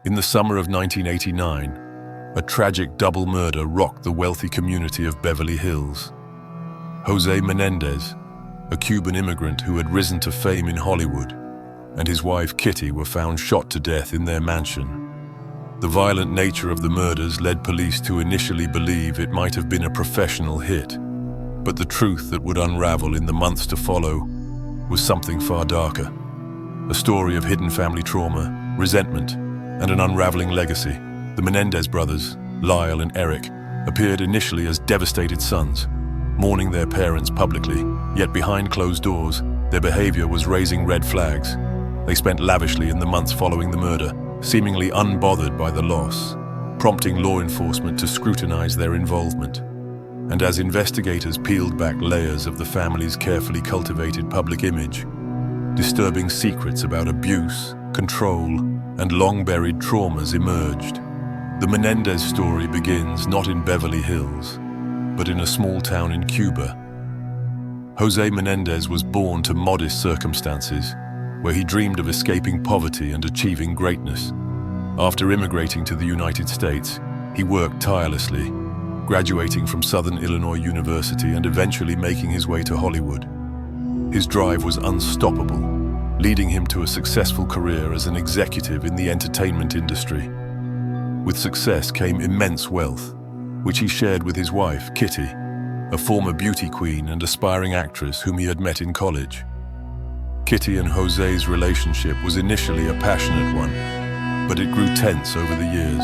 In the summer of 1989, a tragic double murder rocked the wealthy community of Beverly Hills. Jose Menendez, a Cuban immigrant who had risen to fame in Hollywood, and his wife Kitty were found shot to death in their mansion. The violent nature of the murders led police to initially believe it might have been a professional hit, but the truth that would unravel in the months to follow was something far darker. A story of hidden family trauma, resentment, and an unraveling legacy. The Menendez brothers, Lyle and Erik, appeared initially as devastated sons, mourning their parents publicly, yet behind closed doors, their behavior was raising red flags. They spent lavishly in the months following the murder, seemingly unbothered by the loss, prompting law enforcement to scrutinize their involvement. And as investigators peeled back layers of the family's carefully cultivated public image, disturbing secrets about abuse, control, and long-buried traumas emerged. The Menendez story begins not in Beverly Hills, but in a small town in Cuba. Jose Menendez was born to modest circumstances, where he dreamed of escaping poverty and achieving greatness. After immigrating to the United States, he worked tirelessly, graduating from Southern Illinois University and eventually making his way to Hollywood. His drive was unstoppable, leading him to a successful career as an executive in the entertainment industry. With success came immense wealth, which he shared with his wife, Kitty, a former beauty queen and aspiring actress whom he had met in college. Kitty and Jose's relationship was initially a passionate one, but it grew tense over the years.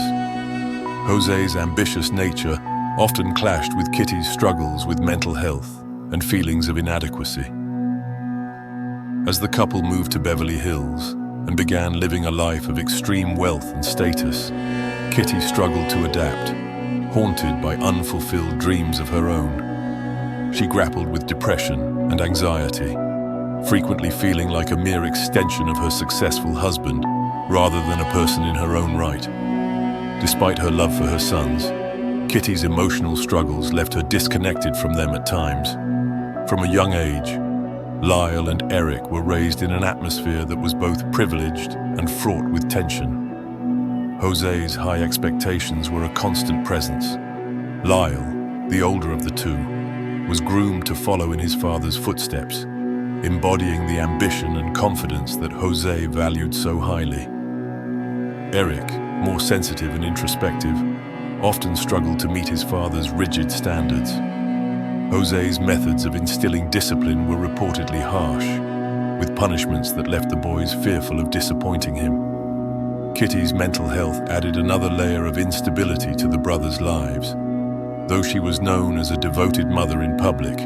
Jose's ambitious nature often clashed with Kitty's struggles with mental health and feelings of inadequacy. As the couple moved to Beverly Hills and began living a life of extreme wealth and status, Kitty struggled to adapt, haunted by unfulfilled dreams of her own. She grappled with depression and anxiety, frequently feeling like a mere extension of her successful husband rather than a person in her own right. Despite her love for her sons, Kitty's emotional struggles left her disconnected from them at times. From a young age, Lyle and Erik were raised in an atmosphere that was both privileged and fraught with tension. Jose's high expectations were a constant presence. Lyle, the older of the two, was groomed to follow in his father's footsteps, embodying the ambition and confidence that Jose valued so highly. Erik, more sensitive and introspective, often struggled to meet his father's rigid standards. Jose's methods of instilling discipline were reportedly harsh, with punishments that left the boys fearful of disappointing him. Kitty's mental health added another layer of instability to the brothers' lives. Though she was known as a devoted mother in public,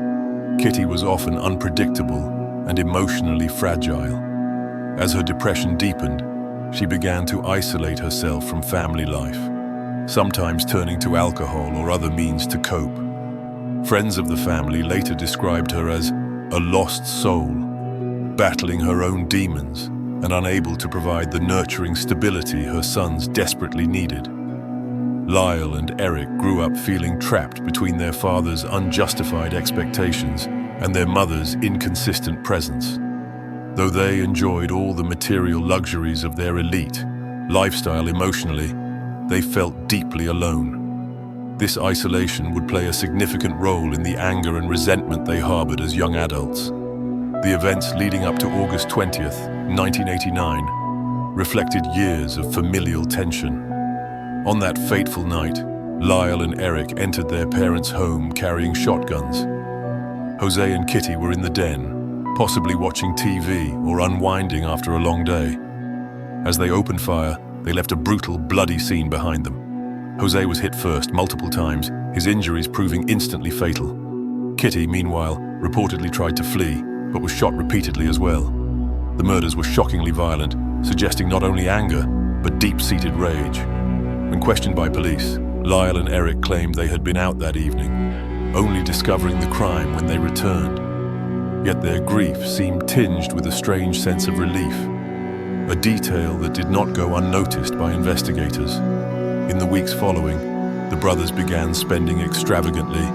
Kitty was often unpredictable and emotionally fragile. As her depression deepened, she began to isolate herself from family life, sometimes turning to alcohol or other means to cope. Friends of the family later described her as a lost soul, battling her own demons and unable to provide the nurturing stability her sons desperately needed. Lyle and Erik grew up feeling trapped between their father's unjustified expectations and their mother's inconsistent presence. Though they enjoyed all the material luxuries of their elite lifestyle emotionally, they felt deeply alone. This isolation would play a significant role in the anger and resentment they harbored as young adults. The events leading up to August 20th, 1989, reflected years of familial tension. On that fateful night, Lyle and Erik entered their parents' home carrying shotguns. Jose and Kitty were in the den, possibly watching TV or unwinding after a long day. As they opened fire, they left a brutal, bloody scene behind them. Jose was hit first multiple times, his injuries proving instantly fatal. Kitty, meanwhile, reportedly tried to flee, but was shot repeatedly as well. The murders were shockingly violent, suggesting not only anger, but deep-seated rage. When questioned by police, Lyle and Erik claimed they had been out that evening, only discovering the crime when they returned. Yet their grief seemed tinged with a strange sense of relief, a detail that did not go unnoticed by investigators. In the weeks following, the brothers began spending extravagantly,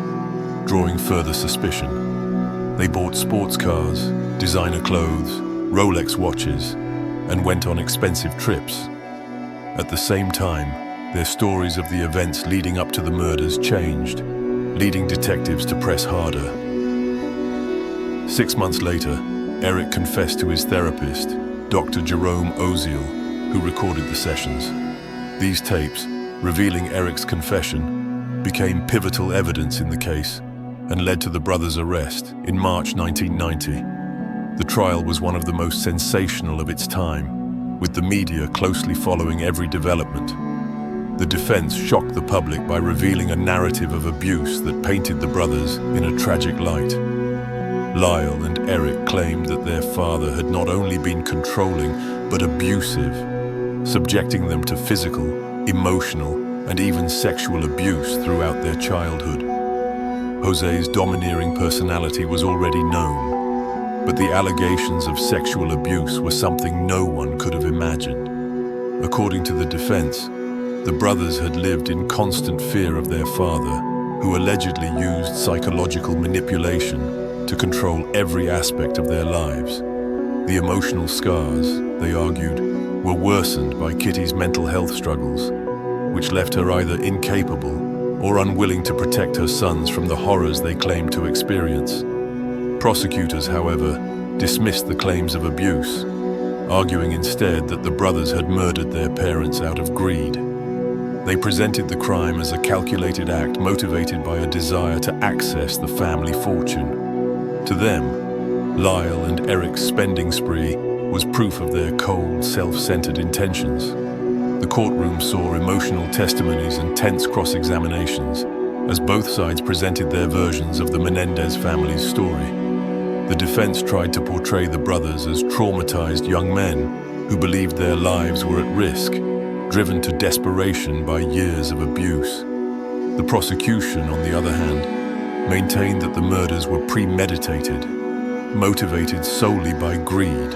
drawing further suspicion. They bought sports cars, designer clothes, Rolex watches, and went on expensive trips. At the same time, their stories of the events leading up to the murders changed, leading detectives to press harder. 6 months later, Erik confessed to his therapist, Dr. Jerome Oziel, who recorded the sessions. These tapes, revealing Erik's confession, became pivotal evidence in the case and led to the brothers' arrest in March 1990. The trial was one of the most sensational of its time, with the media closely following every development. The defense shocked the public by revealing a narrative of abuse that painted the brothers in a tragic light. Lyle and Erik claimed that their father had not only been controlling, but abusive, subjecting them to physical, emotional, and even sexual abuse throughout their childhood. Jose's domineering personality was already known, but the allegations of sexual abuse were something no one could have imagined. According to the defense, the brothers had lived in constant fear of their father, who allegedly used psychological manipulation to control every aspect of their lives. The emotional scars, they argued, were worsened by Kitty's mental health struggles, which left her either incapable or unwilling to protect her sons from the horrors they claimed to experience. Prosecutors, however, dismissed the claims of abuse, arguing instead that the brothers had murdered their parents out of greed. They presented the crime as a calculated act motivated by a desire to access the family fortune. To them, Lyle and Erik's spending spree was proof of their cold, self-centered intentions. The courtroom saw emotional testimonies and tense cross-examinations as both sides presented their versions of the Menendez family's story. The defense tried to portray the brothers as traumatized young men who believed their lives were at risk, driven to desperation by years of abuse. The prosecution, on the other hand, maintained that the murders were premeditated, motivated solely by greed.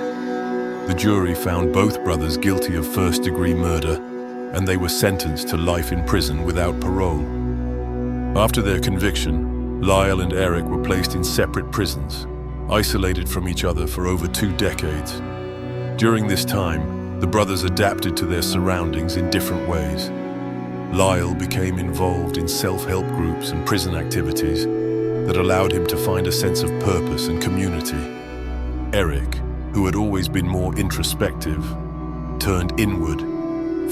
The jury found both brothers guilty of first-degree murder, and they were sentenced to life in prison without parole. After their conviction, Lyle and Erik were placed in separate prisons, isolated from each other for over 2 decades. During this time, the brothers adapted to their surroundings in different ways. Lyle became involved in self-help groups and prison activities that allowed him to find a sense of purpose and community. Erik, who had always been more introspective, turned inward,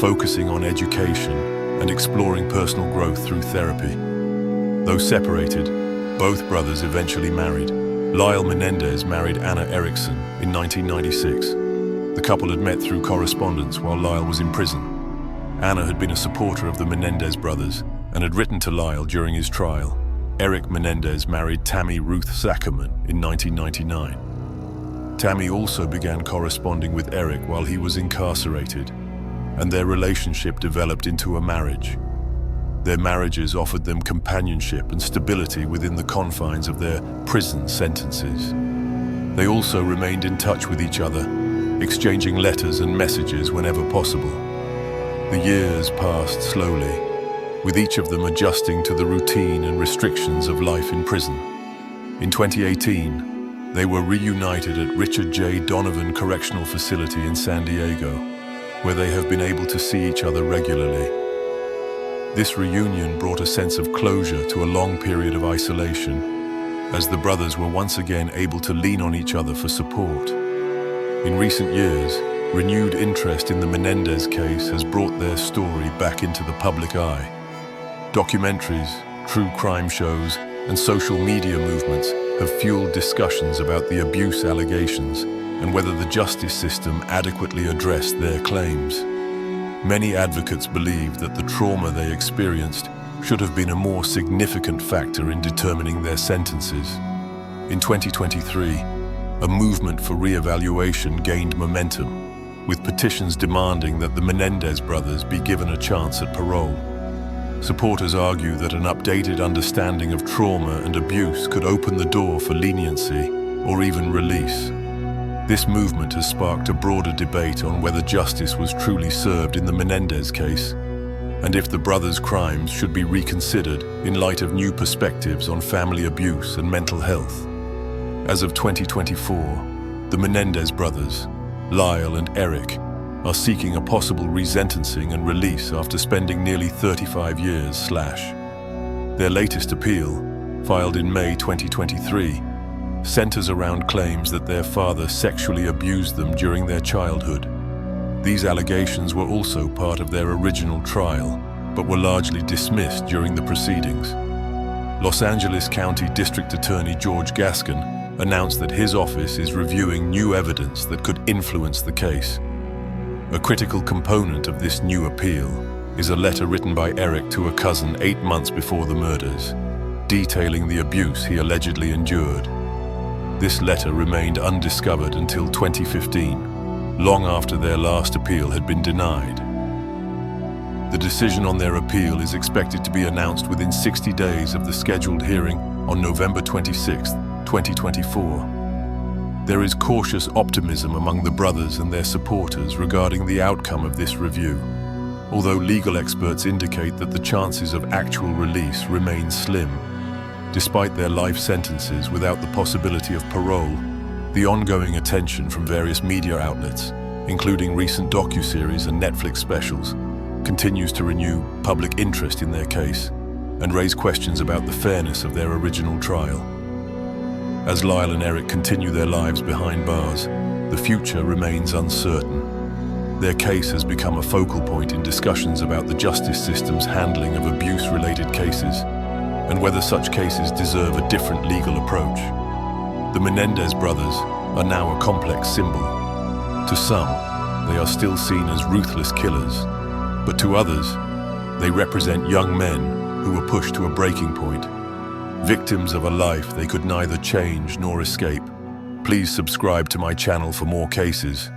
focusing on education and exploring personal growth through therapy. Though separated, both brothers eventually married. Lyle Menendez married Anna Erickson in 1996. The couple had met through correspondence while Lyle was in prison. Anna had been a supporter of the Menendez brothers and had written to Lyle during his trial. Erik Menendez married Tammy Ruth Zackerman in 1999. Tammy also began corresponding with Erik while he was incarcerated, and their relationship developed into a marriage. Their marriages offered them companionship and stability within the confines of their prison sentences. They also remained in touch with each other, exchanging letters and messages whenever possible. The years passed slowly, with each of them adjusting to the routine and restrictions of life in prison. In 2018, they were reunited at Richard J. Donovan Correctional Facility in San Diego, where they have been able to see each other regularly. This reunion brought a sense of closure to a long period of isolation, as the brothers were once again able to lean on each other for support. In recent years, renewed interest in the Menendez case has brought their story back into the public eye. Documentaries, true crime shows, and social media movements have fueled discussions about the abuse allegations and whether the justice system adequately addressed their claims. Many advocates believe that the trauma they experienced should have been a more significant factor in determining their sentences. In 2023, a movement for re-evaluation gained momentum, with petitions demanding that the Menendez brothers be given a chance at parole. Supporters argue that an updated understanding of trauma and abuse could open the door for leniency or even release. This movement has sparked a broader debate on whether justice was truly served in the Menendez case, and if the brothers' crimes should be reconsidered in light of new perspectives on family abuse and mental health. As of 2024, the Menendez brothers, Lyle and Erik, are seeking a possible resentencing and release after spending nearly 35 years. Their latest appeal, filed in May 2023, centers around claims that their father sexually abused them during their childhood. These allegations were also part of their original trial, but were largely dismissed during the proceedings. Los Angeles County District Attorney George Gascon announced that his office is reviewing new evidence that could influence the case. A critical component of this new appeal is a letter written by Erik to a cousin 8 months before the murders, detailing the abuse he allegedly endured. This letter remained undiscovered until 2015, long after their last appeal had been denied. The decision on their appeal is expected to be announced within 60 days of the scheduled hearing on November 26, 2024. There is cautious optimism among the brothers and their supporters regarding the outcome of this review, although legal experts indicate that the chances of actual release remain slim. Despite their life sentences without the possibility of parole, the ongoing attention from various media outlets, including recent docuseries and Netflix specials, continues to renew public interest in their case and raise questions about the fairness of their original trial. As Lyle and Erik continue their lives behind bars, the future remains uncertain. Their case has become a focal point in discussions about the justice system's handling of abuse-related cases and whether such cases deserve a different legal approach. The Menendez brothers are now a complex symbol. To some, they are still seen as ruthless killers, but to others, they represent young men who were pushed to a breaking point, victims of a life they could neither change nor escape. Please subscribe to my channel for more cases.